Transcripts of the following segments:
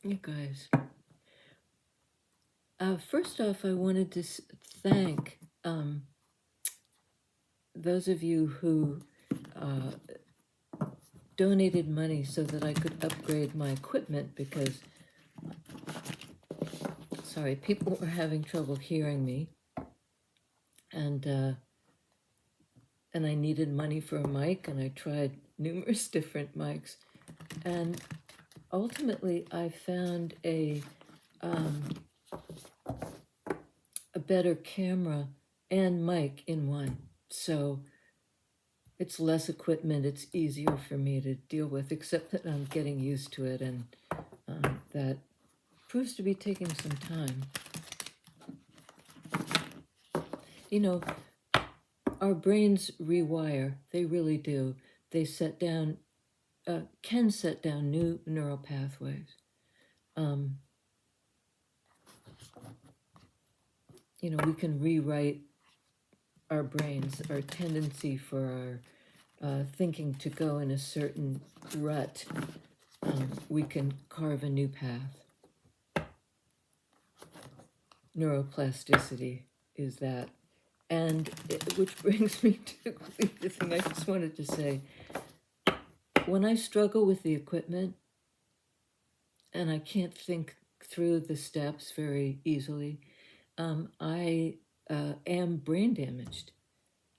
You guys. First off, I wanted to thank those of you who donated money so that I could upgrade my equipment because, sorry, people were having trouble hearing me, and I needed money for a mic, and I tried numerous different mics, and ultimately I found a better camera and mic in one. So it's less equipment, it's easier for me to deal with, except that I'm getting used to it, and that proves to be taking some time. You know, our brains rewire, they really do. They can set down new neural pathways. You know, we can rewrite our brains, our tendency for our thinking to go in a certain rut. We can carve a new path. Neuroplasticity is that. And which brings me to the thing I just wanted to say. When I struggle with the equipment and I can't think through the steps very easily, I am brain damaged.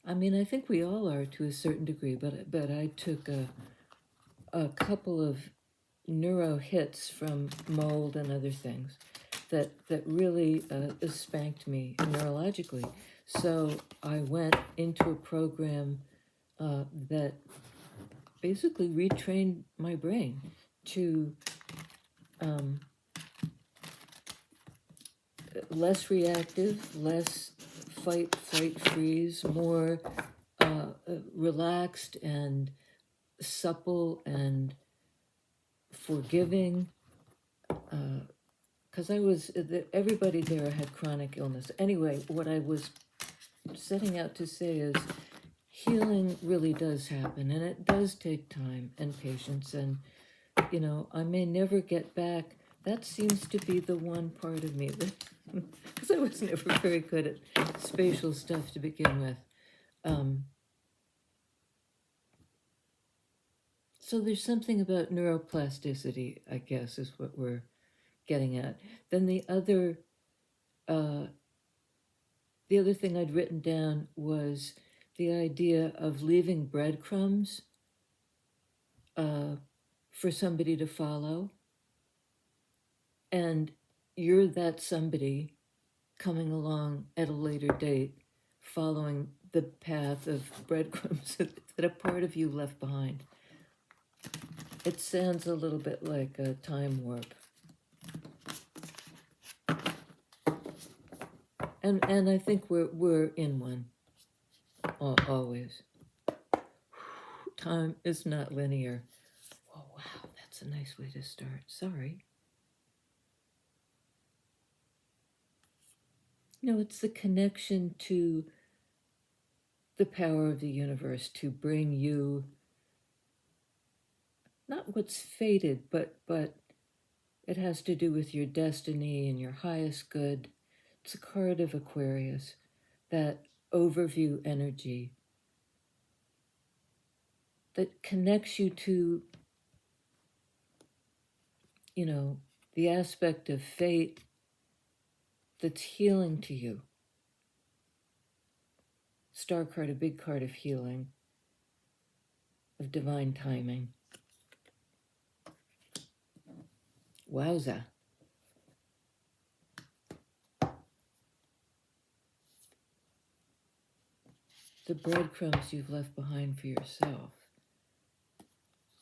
I mean, I think we all are to a certain degree, but I took a couple of neuro hits from mold and other things that really spanked me neurologically. So I went into a program that basically retrained my brain to less reactive, less fight, flight, freeze, more relaxed and supple and forgiving. Because everybody there had chronic illness. Anyway, what I was setting out to say is healing really does happen, and it does take time and patience, and you know, I may never get back. That seems to be the one part of me that, because I was never very good at spatial stuff to begin with. So there's something about neuroplasticity, I guess, is what we're getting at. Then the other thing I'd written down was the idea of leaving breadcrumbs for somebody to follow. And you're that somebody coming along at a later date, following the path of breadcrumbs that a part of you left behind. It sounds a little bit like a time warp. And I think we're in one, always. Time is not linear. Oh, wow, that's a nice way to start. Sorry. No, it's the connection to the power of the universe to bring you not what's fated, but it has to do with your destiny and your highest good. It's a card of Aquarius, that overview energy that connects you to, you know, the aspect of fate that's healing to you. Star card, a big card of healing, of divine timing. Wowza. The breadcrumbs you've left behind for yourself.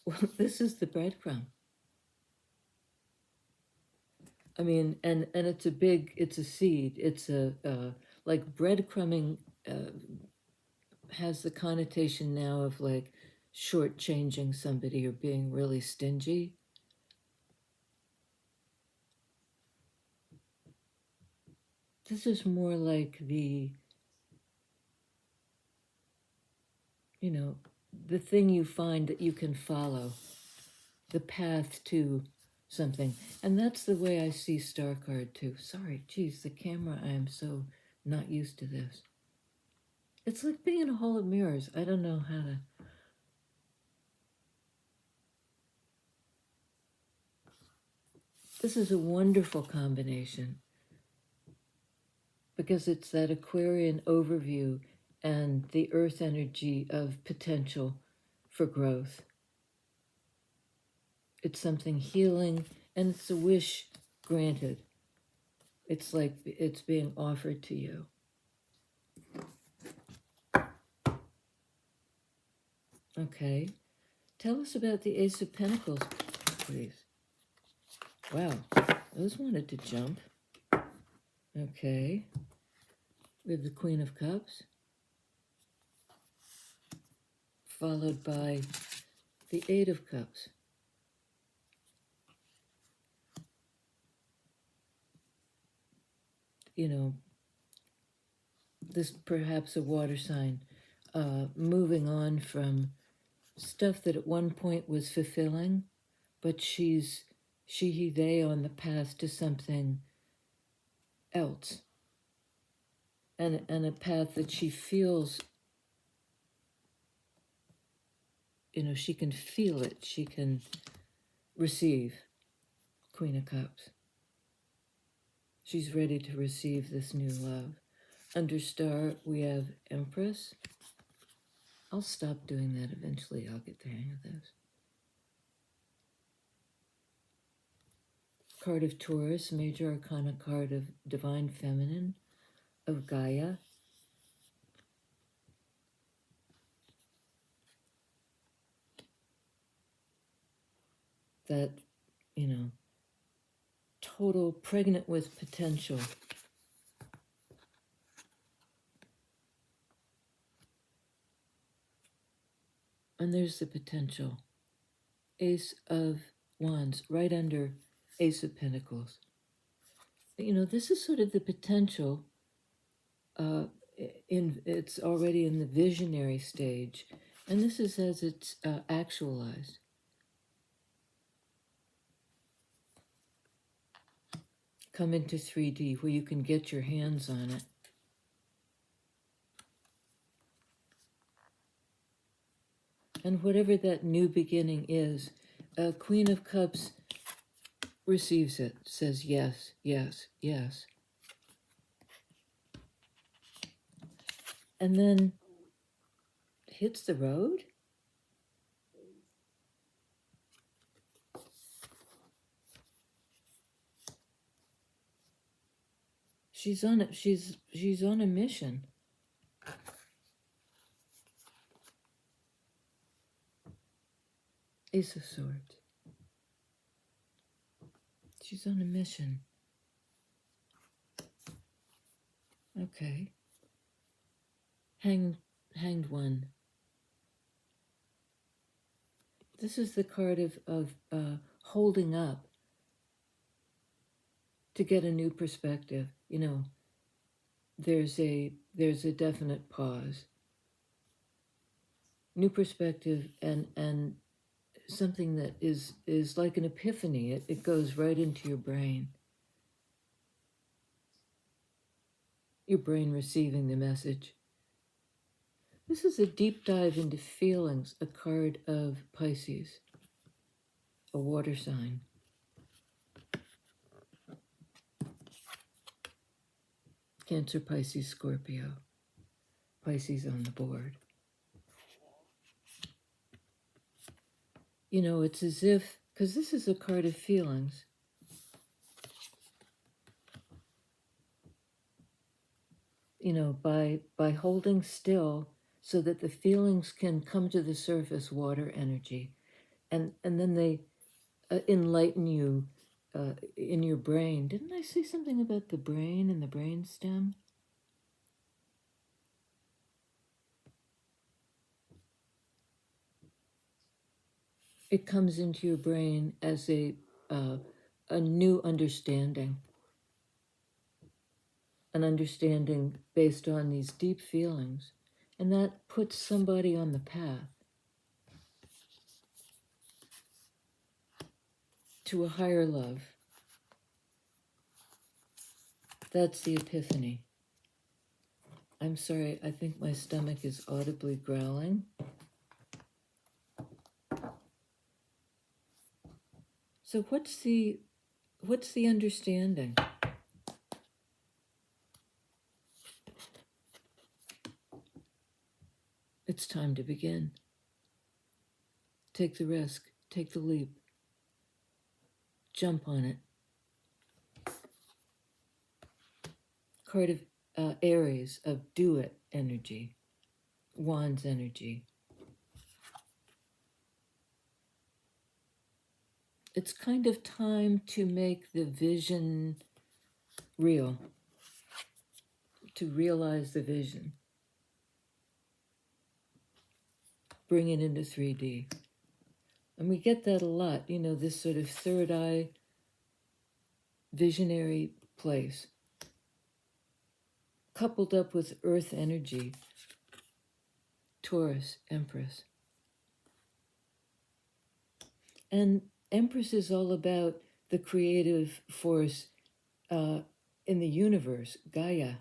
Well, this is the breadcrumb. I mean, and it's a seed. It's like breadcrumbing has the connotation now of like shortchanging somebody or being really stingy. This is more like the thing you find that you can follow, the path to something. And that's the way I see Star Card too. Sorry, geez, the camera, I am so not used to this. It's like being in a hall of mirrors. I don't know how to. This is a wonderful combination because it's that Aquarian overview and the earth energy of potential for growth. It's something healing and it's a wish granted. It's like it's being offered to you. Okay. Tell us about the Ace of Pentacles, please. Wow, those wanted to jump. Okay. We have the Queen of Cups, followed by the Eight of Cups. You know, this perhaps a water sign, moving on from stuff that at one point was fulfilling, but she, he, they on the path to something else. And a path that she feels, you know, she can feel it, she can receive. Queen of Cups. She's ready to receive this new love. Under Star, we have Empress. I'll stop doing that eventually. I'll get the hang of this. Card of Taurus, Major Arcana card of Divine Feminine, of Gaia. That, you know, total pregnant with potential. And there's the potential. Ace of Wands, right under Ace of Pentacles. You know, this is sort of the potential. It's already in the visionary stage, and this is as it's actualized. Come into 3D where you can get your hands on it. And whatever that new beginning is, Queen of Cups receives it, says yes, yes, yes. And then hits the road. She's on it. She's on a mission. Ace of Swords. She's on a mission. Okay. Hanged One. This is the card of holding up to get a new perspective. You know, there's a definite pause. New perspective and something that is like an epiphany. It goes right into your brain. Your brain receiving the message. This is a deep dive into feelings, a card of Pisces, a water sign. Cancer, Pisces, Scorpio. Pisces on the board. You know, it's as if, because this is a card of feelings. You know, by holding still so that the feelings can come to the surface, water energy, and then they enlighten you in your brain. Didn't I say something about the brain and the brain stem? It comes into your brain as a new understanding, an understanding based on these deep feelings, and that puts somebody on the path to a higher love. That's the epiphany. I'm sorry, I think my stomach is audibly growling. So what's the understanding? It's time to begin. Take the risk, take the leap, jump on it. Card of Aries, of do it energy, Wands energy. It's kind of time to make the vision real, to realize the vision. Bring it into 3D. And we get that a lot, this sort of third eye visionary place, coupled up with earth energy, Taurus, Empress. And Empress is all about the creative force in the universe, Gaia.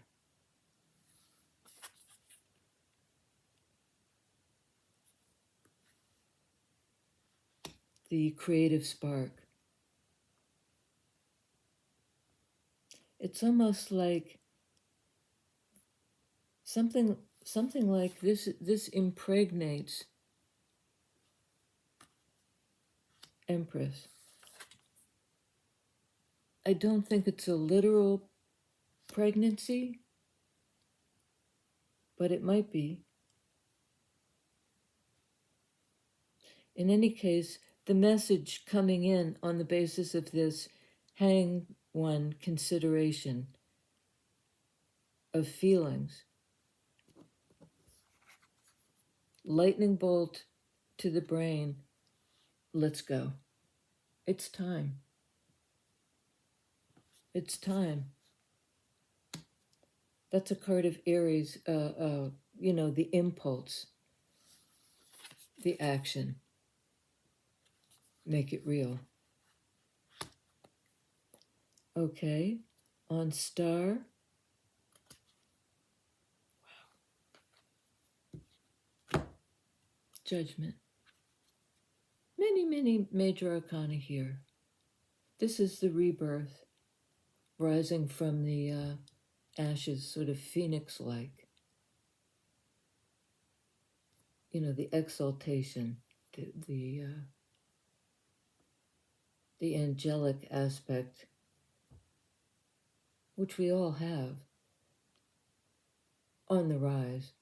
The creative spark. It's almost like something like this impregnates Empress. I don't think it's a literal pregnancy, but it might be. In any case, the message coming in on the basis of this hang one consideration of feelings. Lightning bolt to the brain. Let's go. It's time. It's time. That's a card of Aries, the impulse, the action. Make it real. Okay, on star. Wow. Judgment. Many major arcana here. This is the rebirth, rising from the ashes, sort of phoenix-like. The exaltation, the angelic aspect, which we all have, on the rise.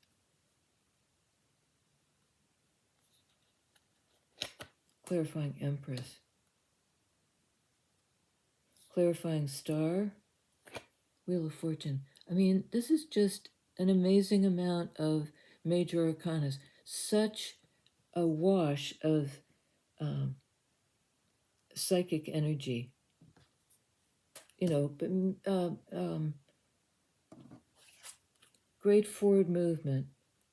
Clarifying Empress. Clarifying Star. Wheel of Fortune. I mean, this is just an amazing amount of major arcanas. Such a wash of psychic energy. Great forward movement,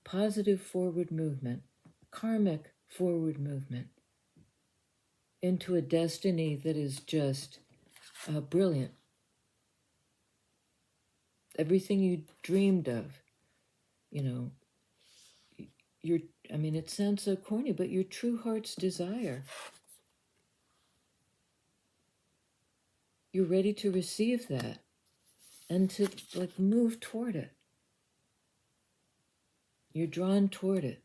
positive forward movement, karmic forward movement into a destiny that is just brilliant. Everything you dreamed of, it sounds so corny, but your true heart's desire. You're ready to receive that and to move toward it. You're drawn toward it.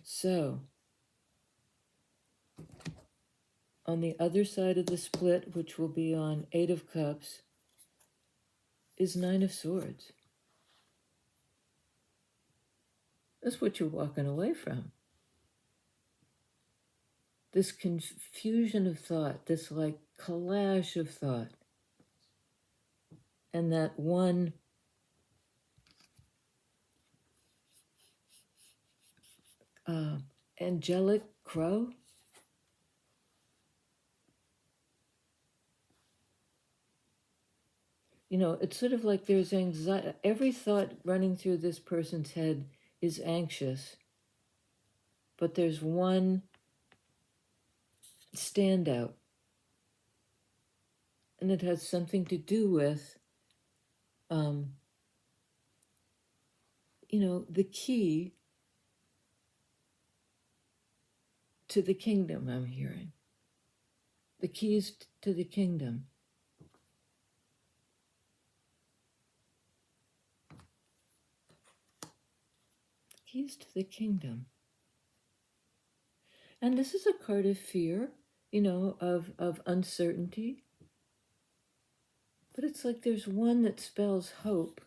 So, on the other side of the split, which will be on 8 of Cups, is 9 of Swords. That's what you're walking away from. This confusion of thought, this collage of thought. And that one angelic crow. It's sort of like there's anxiety. Every thought running through this person's head is anxious, but there's one standout, and it has something to do with, the key to the kingdom. I'm hearing the keys to the kingdom. Keys to the kingdom. And this is a card of fear, of uncertainty. But it's like there's one that spells hope.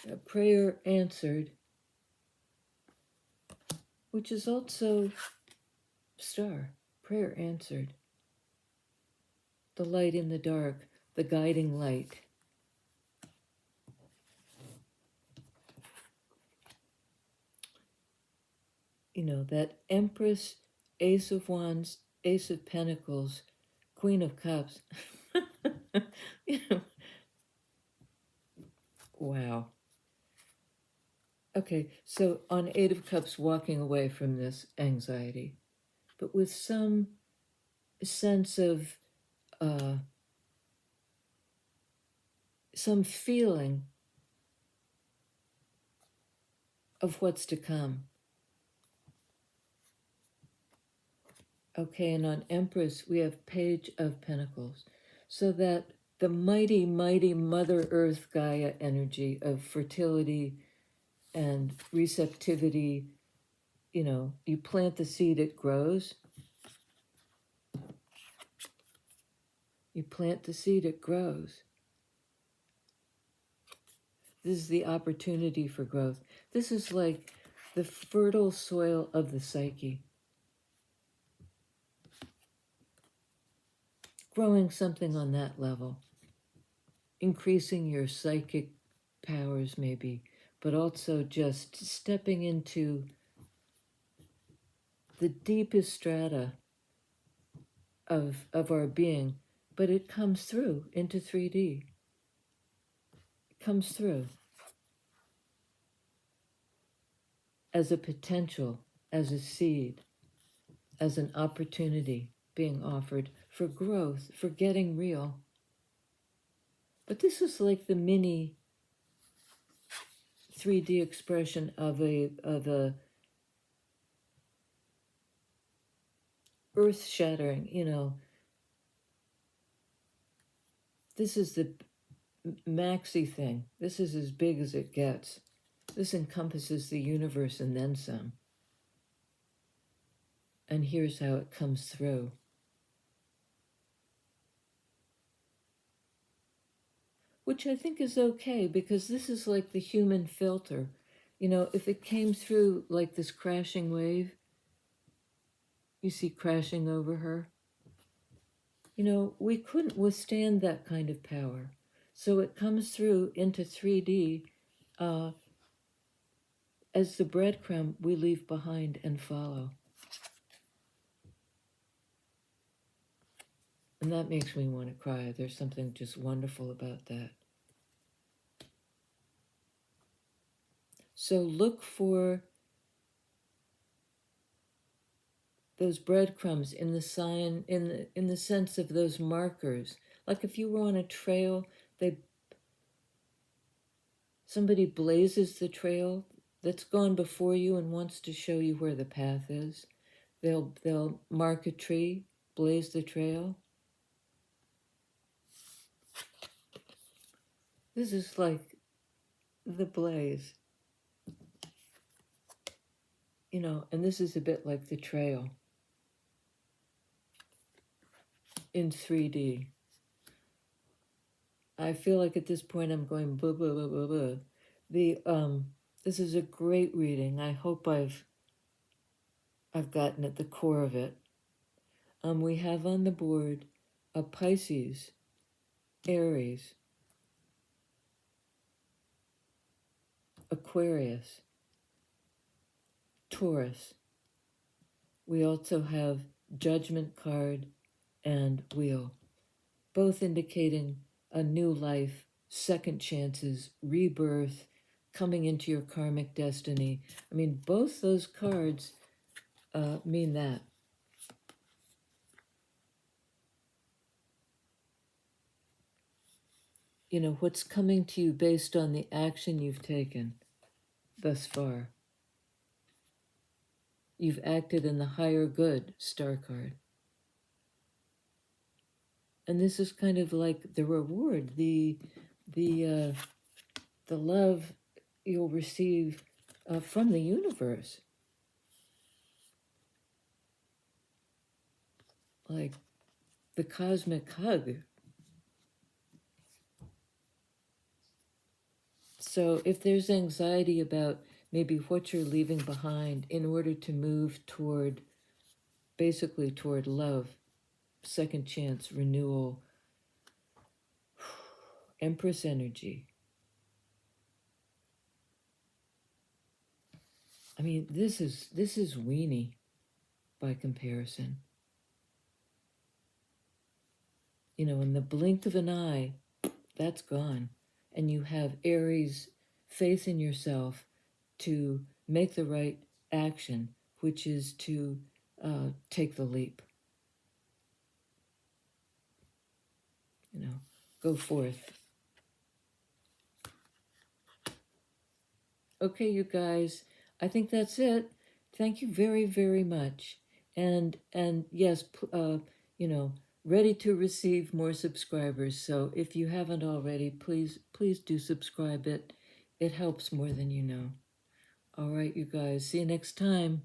A prayer answered, which is also star, prayer answered. The light in the dark, the guiding light. That Empress, Ace of Wands, Ace of Pentacles, Queen of Cups. Wow. Okay, so on Eight of Cups, walking away from this anxiety, but with some sense of some feeling of what's to come. Okay, and on Empress, we have Page of Pentacles. So that the mighty, mighty Mother Earth Gaia energy of fertility and receptivity, you plant the seed, it grows. You plant the seed, it grows. This is the opportunity for growth. This is like the fertile soil of the psyche. Growing something on that level. Increasing your psychic powers maybe, but also just stepping into the deepest strata of our being, but it comes through into 3D. It comes through as a potential, as a seed, as an opportunity being offered for growth, for getting real. But this is like the mini 3D expression of a earth-shattering, this is the maxi thing. This is as big as it gets. This encompasses the universe and then some. And here's how it comes through. Which I think is okay, because this is like the human filter. If it came through like this crashing wave, you see crashing over her, we couldn't withstand that kind of power. So it comes through into 3D as the breadcrumb we leave behind and follow. And that makes me want to cry. There's something just wonderful about that. So look for those breadcrumbs in the sign, in the sense of those markers. Like if you were on a trail, somebody blazes the trail that's gone before you and wants to show you where the path is. They'll mark a tree, blaze the trail. This is like the blaze, and this is a bit like the trail in 3D. I feel like at this point I'm going blah, blah, blah, blah, blah. This is a great reading. I hope I've gotten at the core of it. We have on the board a Pisces, Aries, Aquarius, Taurus. We also have Judgment card and Wheel, both indicating a new life, second chances, rebirth, coming into your karmic destiny. I mean, both those cards mean that. You know, what's coming to you based on the action you've taken thus far. You've acted in the higher good, Star card. And this is kind of like the reward, the love you'll receive from the universe. Like the cosmic hug. So if there's anxiety about maybe what you're leaving behind in order to move toward, basically toward love, second chance, renewal, Empress energy. I mean, this is weenie by comparison. You know, in the blink of an eye, that's gone. And you have Aries faith in yourself to make the right action, which is to take the leap. You know, go forth. Okay, you guys, I think that's it. Thank you very, very much. And yes, you know, ready to receive more subscribers. So if you haven't already, please do subscribe. It helps more than you know. All right, you guys. See you next time.